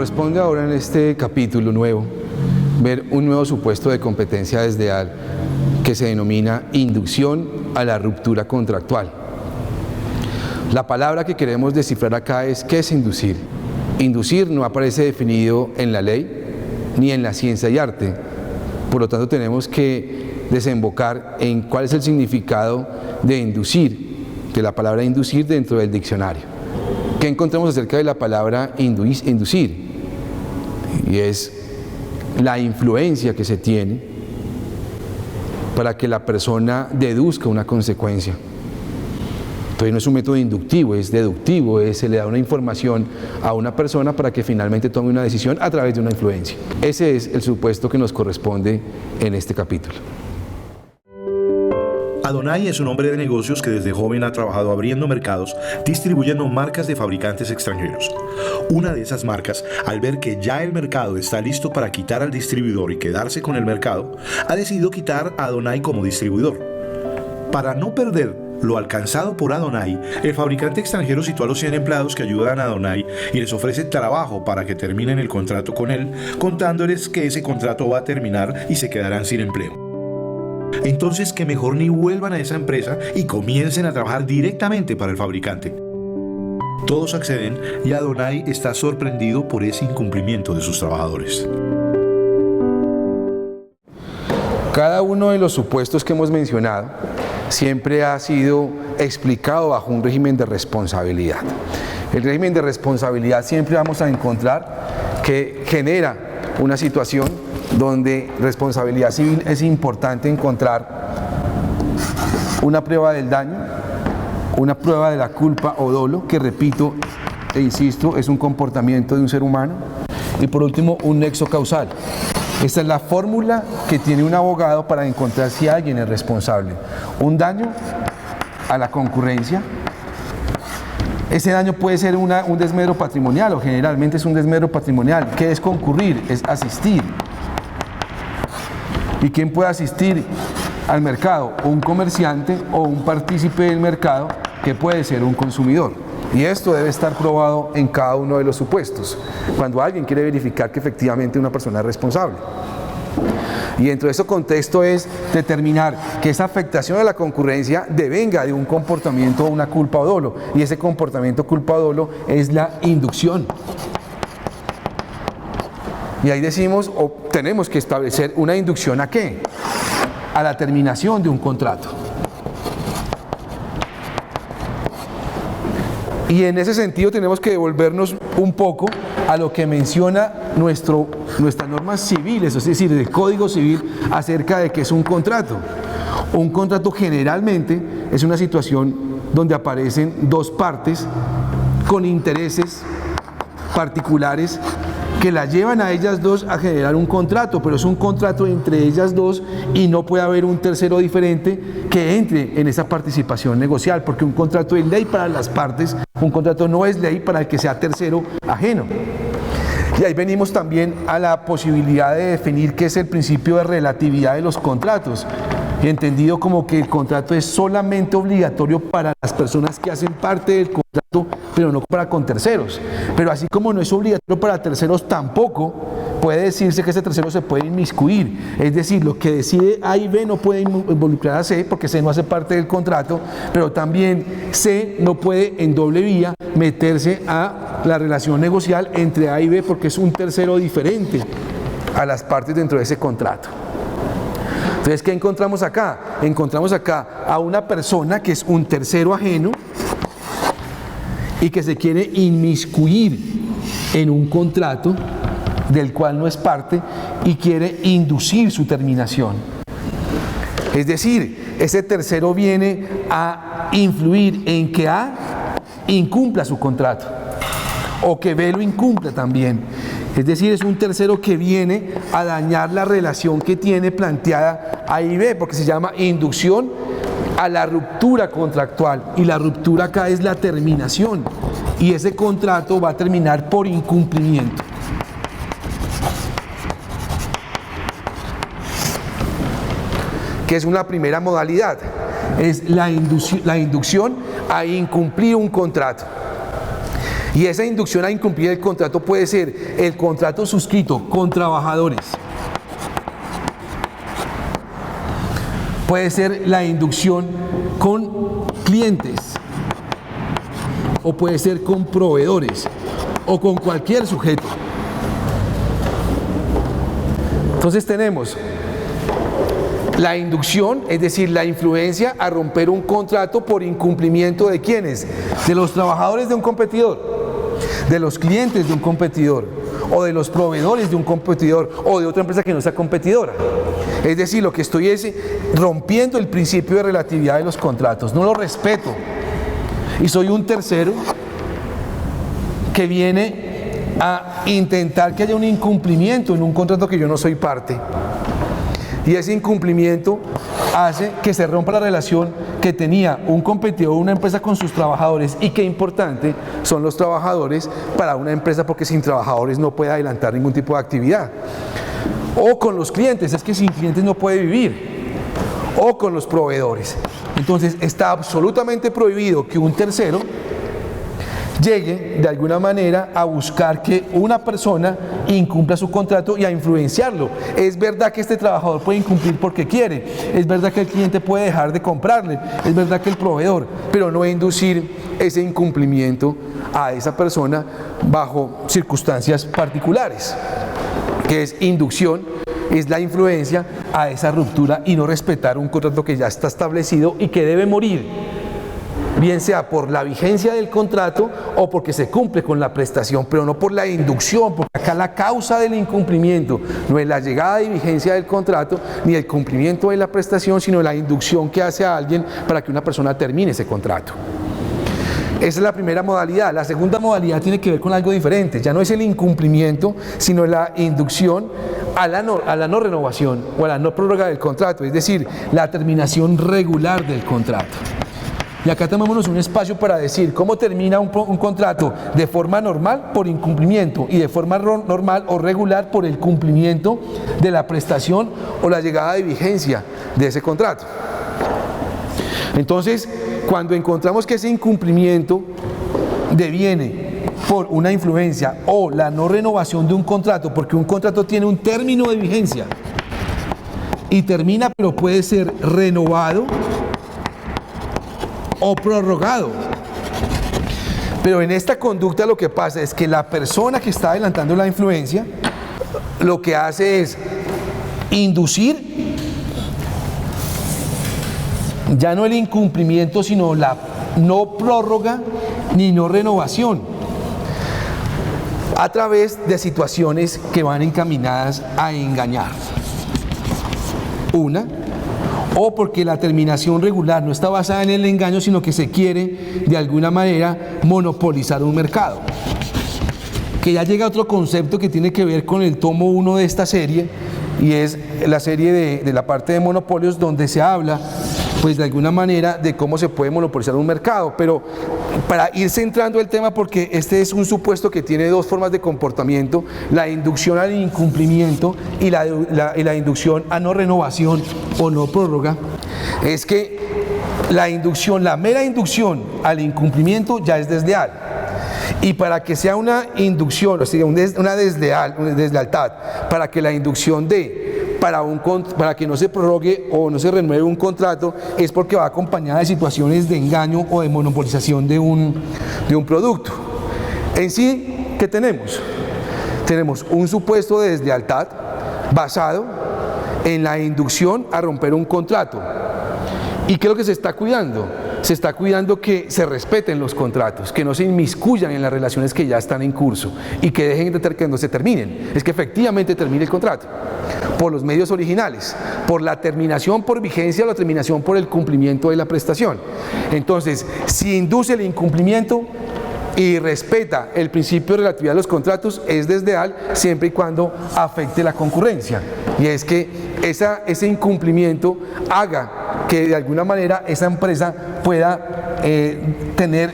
corresponde ahora en este capítulo nuevo ver un nuevo supuesto de competencia desleal que se denomina inducción a la ruptura contractual. La palabra que queremos descifrar acá es ¿qué es inducir? Inducir no aparece definido en la ley ni en la ciencia y arte, por lo tanto tenemos que desembocar en cuál es el significado de inducir, de la palabra inducir dentro del diccionario. ¿Qué encontramos acerca de la palabra inducir? Y es la influencia que se tiene para que la persona deduzca una consecuencia. Entonces no es un método inductivo, es deductivo, se le da una información a una persona para que finalmente tome una decisión a través de una influencia. Ese es el supuesto que nos corresponde en este capítulo. Adonai es un hombre de negocios que desde joven ha trabajado abriendo mercados, distribuyendo marcas de fabricantes extranjeros. Una de esas marcas, al ver que ya el mercado está listo para quitar al distribuidor y quedarse con el mercado, ha decidido quitar a Adonai como distribuidor. Para no perder lo alcanzado por Adonai, el fabricante extranjero citó a los 100 empleados que ayudan a Adonai y les ofrece trabajo para que terminen el contrato con él, contándoles que ese contrato va a terminar y se quedarán sin empleo. Entonces que mejor ni vuelvan a esa empresa y comiencen a trabajar directamente para el fabricante. Todos acceden y Adonai está sorprendido por ese incumplimiento de sus trabajadores. Cada uno de los supuestos que hemos mencionado siempre ha sido explicado bajo un régimen de responsabilidad. El régimen de responsabilidad siempre vamos a encontrar que genera una situación donde responsabilidad civil es importante encontrar una prueba del daño, una prueba de la culpa o dolo, que repito e insisto, es un comportamiento de un ser humano, y por último un nexo causal. Esta es la fórmula que tiene un abogado para encontrar si alguien es responsable. Un daño a la concurrencia. Ese daño puede ser un desmedro patrimonial, o generalmente es un desmedro patrimonial. ¿Qué es concurrir? Es asistir. ¿Y quién puede asistir al mercado? Un comerciante o un partícipe del mercado, que puede ser un consumidor. Y esto debe estar probado en cada uno de los supuestos, cuando alguien quiere verificar que efectivamente una persona es responsable. Y dentro de ese contexto es determinar que esa afectación a la concurrencia devenga de un comportamiento o una culpa o dolo. Y ese comportamiento, culpa o dolo, es la inducción. Y ahí decimos, o tenemos que establecer una inducción ¿a qué? A la terminación de un contrato. Y en ese sentido tenemos que devolvernos un poco a lo que menciona nuestras normas civiles, es decir, el Código Civil, acerca de qué es un contrato. Un contrato generalmente es una situación donde aparecen dos partes con intereses particulares que la llevan a ellas dos a generar un contrato, pero es un contrato entre ellas dos y no puede haber un tercero diferente que entre en esa participación negocial, porque un contrato es ley para las partes, un contrato no es ley para el que sea tercero ajeno. Y ahí venimos también a la posibilidad de definir qué es el principio de relatividad de los contratos, entendido como que el contrato es solamente obligatorio para las personas que hacen parte del contrato, pero no para con terceros. Pero así como no es obligatorio para terceros, tampoco puede decirse que ese tercero se puede inmiscuir. Es decir, lo que decide A y B no puede involucrar a C, porque C no hace parte del contrato, pero también C no puede en doble vía meterse a la relación negocial entre A y B, porque es un tercero diferente a las partes dentro de ese contrato. Entonces, ¿qué encontramos acá? Encontramos acá a una persona que es un tercero ajeno y que se quiere inmiscuir en un contrato del cual no es parte y quiere inducir su terminación. Es decir, ese tercero viene a influir en que A incumpla su contrato o que B lo incumpla también. Es decir, es un tercero que viene a dañar la relación que tiene planteada A y B, porque se llama inducción a la ruptura contractual, y la ruptura acá es la terminación, y ese contrato va a terminar por incumplimiento. Que es una primera modalidad, es la inducción a incumplir un contrato. Y esa inducción a incumplir el contrato puede ser el contrato suscrito con trabajadores, puede ser la inducción con clientes, o puede ser con proveedores, o con cualquier sujeto. Entonces tenemos la inducción, es decir, la influencia a romper un contrato por incumplimiento de ¿quiénes? De los trabajadores de un competidor, de los clientes de un competidor, o de los proveedores de un competidor, o de otra empresa que no sea competidora. Es decir, lo que estoy es rompiendo el principio de relatividad de los contratos, no lo respeto, y soy un tercero que viene a intentar que haya un incumplimiento en un contrato que yo no soy parte. Y ese incumplimiento hace que se rompa la relación que tenía un competidor, una empresa con sus trabajadores, y qué importante son los trabajadores para una empresa, porque sin trabajadores no puede adelantar ningún tipo de actividad. O con los clientes, es que sin clientes no puede vivir. O con los proveedores. Entonces está absolutamente prohibido que un tercero llegue de alguna manera a buscar que una persona incumpla su contrato y a influenciarlo. Es verdad que este trabajador puede incumplir porque quiere, es verdad que el cliente puede dejar de comprarle, es verdad que el proveedor, pero no inducir ese incumplimiento a esa persona bajo circunstancias particulares, que es inducción, es la influencia a esa ruptura y no respetar un contrato que ya está establecido y que debe morir, bien sea por la vigencia del contrato o porque se cumple con la prestación, pero no por la inducción, porque acá la causa del incumplimiento no es la llegada y vigencia del contrato ni el cumplimiento de la prestación, sino la inducción que hace a alguien para que una persona termine ese contrato. Esa es la primera modalidad. La segunda modalidad tiene que ver con algo diferente. Ya no es el incumplimiento, sino la inducción a la no renovación o a la no prórroga del contrato, es decir, la terminación regular del contrato. Y acá tomémonos un espacio para decir cómo termina un contrato: de forma normal por incumplimiento, y de forma normal o regular por el cumplimiento de la prestación o la llegada de vigencia de ese contrato. Entonces, cuando encontramos que ese incumplimiento deviene por una influencia o la no renovación de un contrato, porque un contrato tiene un término de vigencia y termina, pero puede ser renovado o prorrogado. Pero en esta conducta lo que pasa es que la persona que está adelantando la influencia lo que hace es inducir ya no el incumplimiento, sino la no prórroga ni no renovación, a través de situaciones que van encaminadas a engañar. Una, o porque la terminación regular no está basada en el engaño, sino que se quiere de alguna manera monopolizar un mercado. Que ya llega otro concepto que tiene que ver con el tomo 1 de esta serie, y es la serie de la parte de monopolios, donde se habla pues de alguna manera de cómo se puede monopolizar un mercado. Pero para ir centrando el tema, porque este es un supuesto que tiene dos formas de comportamiento: la inducción al incumplimiento y la inducción a no renovación o no prórroga. Es que la inducción, la mera inducción al incumplimiento ya es desleal, y para que sea una inducción, o sea, una deslealtad, para que la inducción para que no se prorrogue o no se renueve un contrato, es porque va acompañada de situaciones de engaño o de monopolización de un producto. En sí, ¿qué tenemos? Tenemos un supuesto de deslealtad basado en la inducción a romper un contrato. ¿Y qué es lo que se está cuidando? Se está cuidando que se respeten los contratos, que no se inmiscuyan en las relaciones que ya están en curso y que dejen de que no se terminen. Es que efectivamente termine el contrato por los medios originales, por la terminación por vigencia o la terminación por el cumplimiento de la prestación. Entonces, si induce el incumplimiento y respeta el principio de relatividad de los contratos, es desleal siempre y cuando afecte la concurrencia. Y es que ese incumplimiento haga que de alguna manera esa empresa pueda tener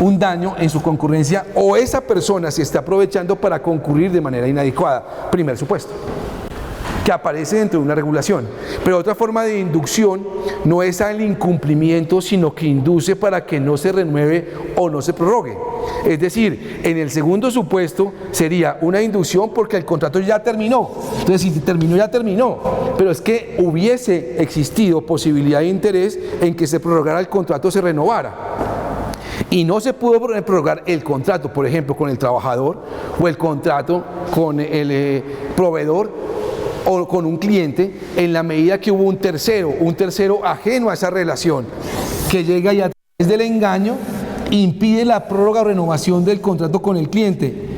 un daño en su concurrencia, o esa persona se está aprovechando para concurrir de manera inadecuada. Primer supuesto. que aparece dentro de una regulación. Pero otra forma de inducción no es al incumplimiento, sino que induce para que no se renueve o no se prorrogue. Es decir, en el segundo supuesto sería una inducción porque el contrato ya terminó. Entonces, si terminó, ya terminó. Pero es que hubiese existido posibilidad de interés en que se prorrogara el contrato, se renovara. Y no se pudo prorrogar el contrato, por ejemplo, con el trabajador o el contrato con el proveedor o con un cliente en la medida que hubo un tercero ajeno a esa relación, que llega y a través del engaño impide la prórroga o renovación del contrato con el cliente,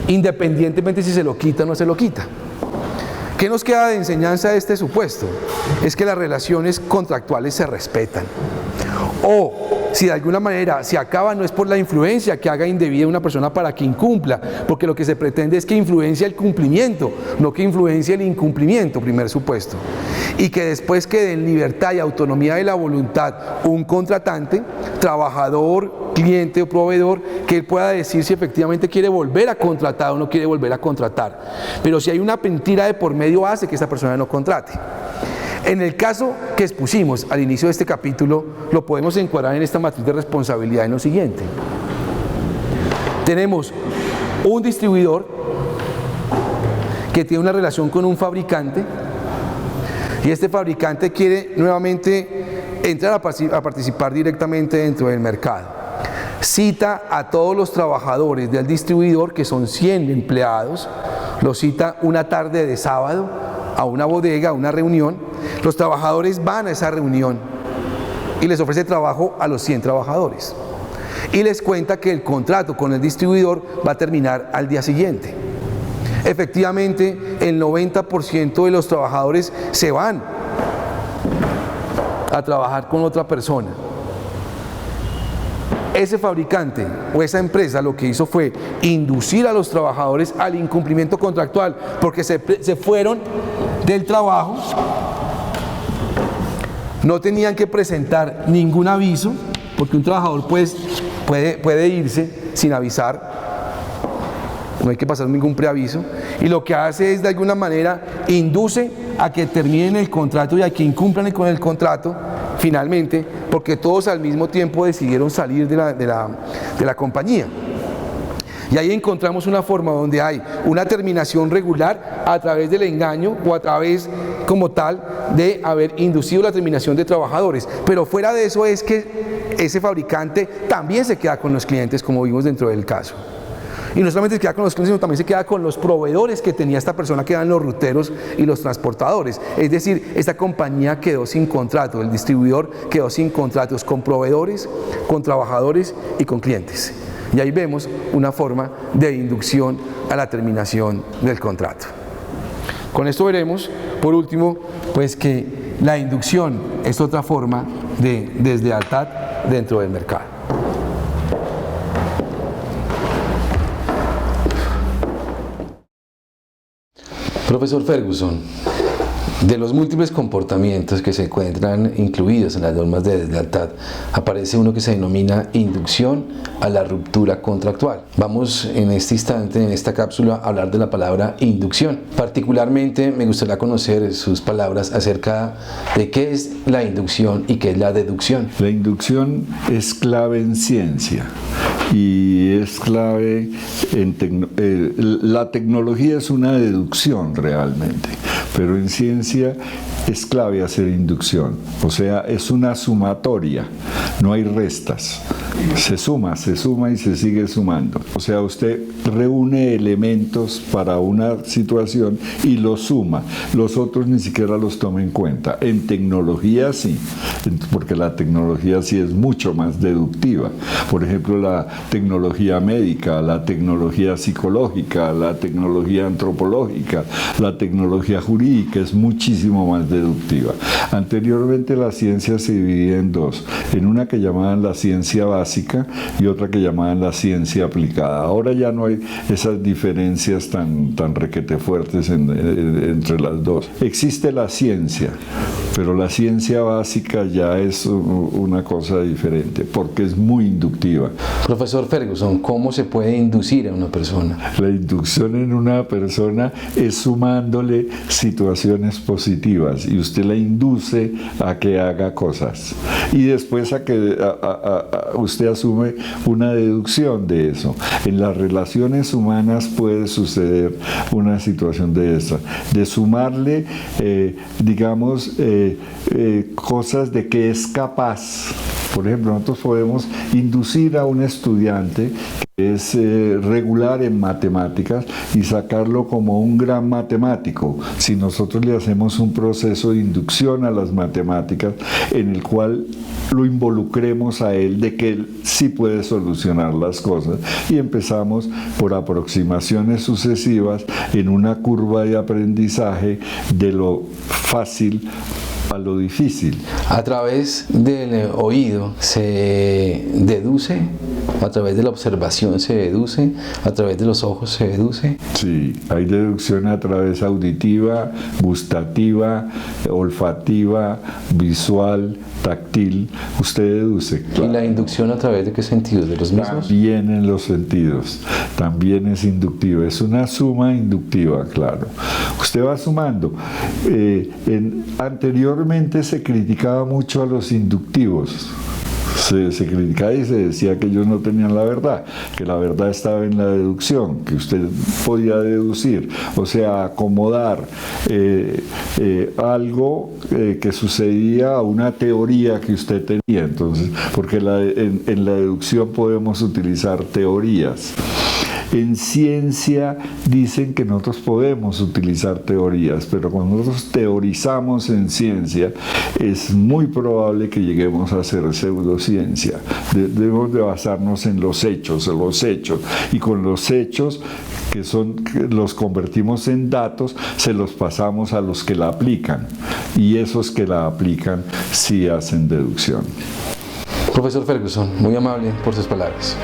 independientemente si se lo quita o no se lo quita. ¿Qué nos queda de enseñanza de este supuesto? Es que las relaciones contractuales se respetan. O si de alguna manera se acaba, no es por la influencia que haga indebida una persona para que incumpla, porque lo que se pretende es que influencia el cumplimiento, no que influencie el incumplimiento, primer supuesto. Y que después quede en libertad y autonomía de la voluntad un contratante, trabajador, cliente o proveedor, que él pueda decir si efectivamente quiere volver a contratar o no quiere volver a contratar. Pero si hay una mentira de por medio, hace que esa persona no contrate. En el caso que expusimos al inicio de este capítulo, lo podemos encuadrar en esta matriz de responsabilidad en lo siguiente. Tenemos un distribuidor que tiene una relación con un fabricante y este fabricante quiere nuevamente entrar a participar directamente dentro del mercado. Cita a todos los trabajadores del distribuidor, que son 100 empleados, los cita una tarde de sábado a una bodega, a una reunión. Los trabajadores van a esa reunión y les ofrece trabajo a los 100 trabajadores y les cuenta que el contrato con el distribuidor va a terminar al día siguiente. Efectivamente, el 90% de los trabajadores se van a trabajar con otra persona. Ese fabricante o esa empresa lo que hizo fue inducir a los trabajadores al incumplimiento contractual, porque se fueron del trabajo, no tenían que presentar ningún aviso, porque un trabajador pues puede irse sin avisar, no hay que pasar ningún preaviso, y lo que hace es de alguna manera induce a que terminen el contrato y a que incumplan con el contrato finalmente, porque todos al mismo tiempo decidieron salir de la compañía. Y ahí encontramos una forma donde hay una terminación regular a través del engaño o a través como tal de haber inducido la terminación de trabajadores. Pero fuera de eso es que ese fabricante también se queda con los clientes, como vimos dentro del caso. Y no solamente se queda con los clientes, sino también se queda con los proveedores que tenía esta persona, que eran los ruteros y los transportadores. Es decir, esta compañía quedó sin contrato, el distribuidor quedó sin contratos con proveedores, con trabajadores y con clientes. Y ahí vemos una forma de inducción a la terminación del contrato. Con esto veremos, por último, pues que la inducción es otra forma de deslealtad dentro del mercado. Profesor Ferguson, de los múltiples comportamientos que se encuentran incluidos en las normas de deslealtad, aparece uno que se denomina inducción a la ruptura contractual. Vamos en este instante, en esta cápsula, a hablar de la palabra inducción. Particularmente me gustaría conocer sus palabras acerca de qué es la inducción y qué es la deducción. La inducción es clave en ciencia y es clave en la tecnología es una deducción realmente, pero en ciencia es clave hacer inducción, o sea, es una sumatoria, no hay restas, se suma y se sigue sumando. O sea, usted reúne elementos para una situación y los suma, los otros ni siquiera los toma en cuenta. En tecnología sí, porque la tecnología sí es mucho más deductiva. Por ejemplo, la tecnología médica, la tecnología psicológica, la tecnología antropológica, la tecnología jurídica es muchísimo más deductiva. Anteriormente la ciencia se dividía en dos, en una que llamaban la ciencia básica y otra que llamaban la ciencia aplicada. Ahora ya no hay esas diferencias tan requete fuertes entre las dos. Existe la ciencia Pero la ciencia básica ya es una cosa diferente, porque es muy inductiva. Profesor Ferguson, ¿cómo se puede inducir a una persona? La inducción en una persona es sumándole situaciones positivas y usted la induce a que haga cosas. Y después usted asume una deducción de eso. En las relaciones humanas puede suceder una situación de esta, de sumarle, cosas de que es capaz. Por ejemplo, nosotros podemos inducir a un estudiante que es regular en matemáticas y sacarlo como un gran matemático. Si nosotros le hacemos un proceso de inducción a las matemáticas en el cual lo involucremos a él de que él sí puede solucionar las cosas y empezamos por aproximaciones sucesivas en una curva de aprendizaje de lo fácil a lo difícil. A través del oído se deduce, a través de la observación se deduce, a través de los ojos se deduce. Sí, hay deducción a través auditiva, gustativa, olfativa, visual, táctil. Usted deduce. ¿Y la inducción a través de qué sentidos? ¿De los mismos? También en los sentidos. También es inductivo. Es una suma inductiva, claro. Usted va sumando. Anteriormente se criticaba mucho a los inductivos. Se criticaba y se decía que ellos no tenían la verdad, que la verdad estaba en la deducción, que usted podía deducir, o sea, acomodar algo que sucedía a una teoría que usted tenía. Entonces, porque en la deducción podemos utilizar teorías. En ciencia dicen que nosotros podemos utilizar teorías, pero cuando nosotros teorizamos en ciencia es muy probable que lleguemos a hacer pseudociencia. Debemos de basarnos en los hechos, y con los hechos que los convertimos en datos, se los pasamos a los que la aplican, y esos que la aplican sí hacen deducción. Profesor Ferguson, muy amable por sus palabras.